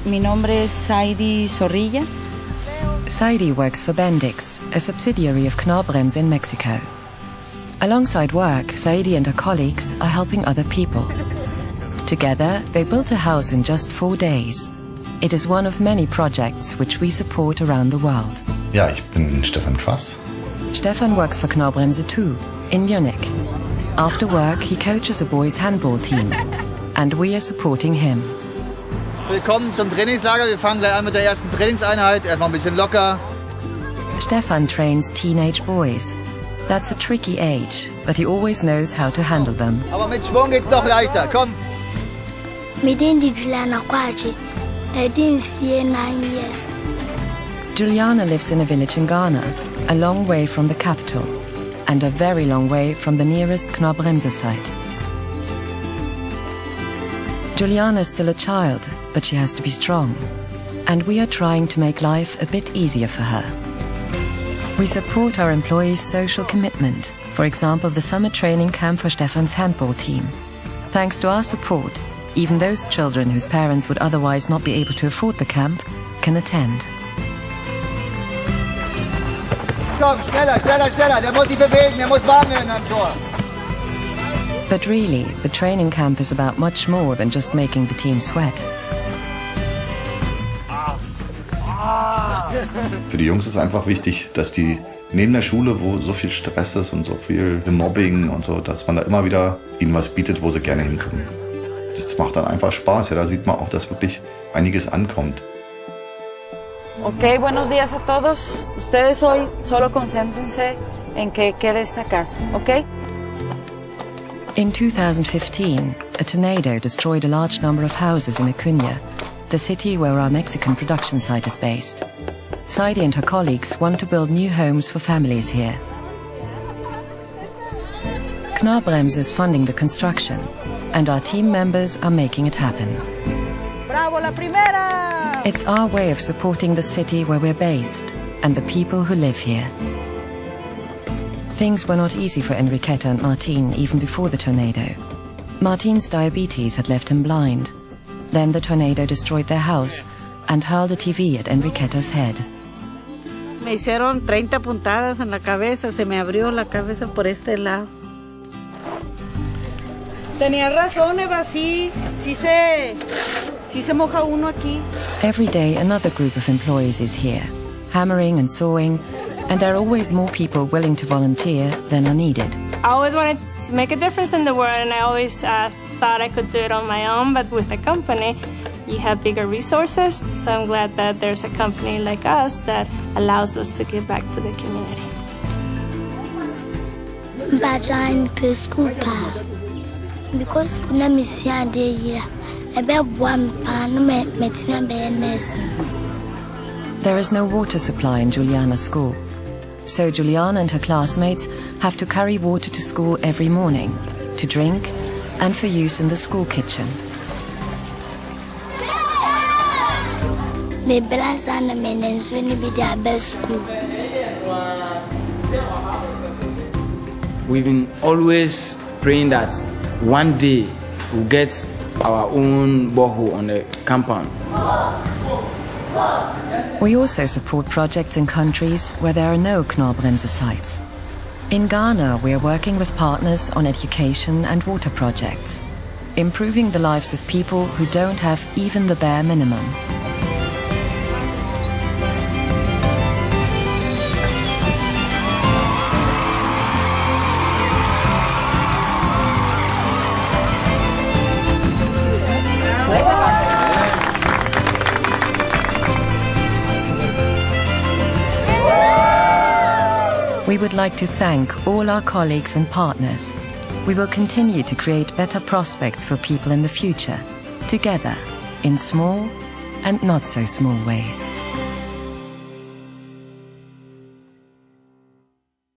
Mi nombre es Saidi Zorrilla. Saidi works for Bendix, a subsidiary of Knorr-Bremse in Mexico. Alongside work, Saidi and her colleagues are helping other people. Together, they built a house in just 4 days. It is one of many projects which we support around the world. Ja, ich bin Stefan Quass. Stefan works for Knorr-Bremse too, in Munich. After work, he coaches a boys' handball team, and we are supporting him. Willkommen zum Trainingslager. Wir fangen gleich an mit der ersten Trainingseinheit. Erstmal ein bisschen locker. Stefan trains teenage boys. That's a tricky age, but he always knows how to handle them. Aber mit Schwung geht's noch leichter. Komm. Juliana lives in a village in Ghana, a long way from the capital, and a very long way from the nearest Knorr-Bremse site. Juliana is still a child, but she has to be strong, and we are trying to make life a bit easier for her. We support our employees' social commitment, for example the summer training camp for Stefan's handball team. Thanks to our support, even those children whose parents would otherwise not be able to afford the camp can attend. Komm, schneller, schneller, schneller. Der muss sich bewegen, der muss warm werden am Tor. But really, the training camp is about much more than just making the team sweat. Für die Jungs ist einfach wichtig, dass die neben der Schule, wo so viel Stress ist und so viel Mobbing und so, dass man da immer wieder ihnen was bietet, wo sie gerne hinkommen. Das macht dann einfach Spaß. Ja, da sieht man auch, dass wirklich einiges ankommt. Ok, buenos días a todos. Ustedes hoy solo concéntrense en que quede esta casa, ok? In 2015, a tornado destroyed a large number of houses in Acuña, the city where our Mexican production site is based. Saidi and her colleagues want to build new homes for families here. Knorr-Bremse is funding the construction, and our team members are making it happen. Bravo, la primera! It's our way of supporting the city where we're based and the people who live here. Things were not easy for Enriqueta and Martin even before the tornado. Martin's diabetes had left him blind. Then the tornado destroyed their house and hurled a TV at Enriqueta's head. Me hicieron 30 puntadas en la cabeza, se me abrió la cabeza por este lado. Tenías razón, Eva, sí se moja uno aquí. Every day another group of employees is here, hammering and sawing, and there are always more people willing to volunteer than are needed. I always wanted to make a difference in the world, and I always thought I could do it on my own, but with a company, you have bigger resources, so I'm glad that there's a company like us that allows us to give back to the community. Because kuna mission dey here, There is no water supply in Juliana's school, so Juliana and her classmates have to carry water to school every morning, to drink and for use in the school kitchen. We've been always praying that one day we'll get our own borehole on the compound. We also support projects in countries where there are no Knorr-Bremse sites. In Ghana, we are working with partners on education and water projects, improving the lives of people who don't have even the bare minimum. We would like to thank all our colleagues and partners. We will continue to create better prospects for people in the future, together, in small and not so small ways.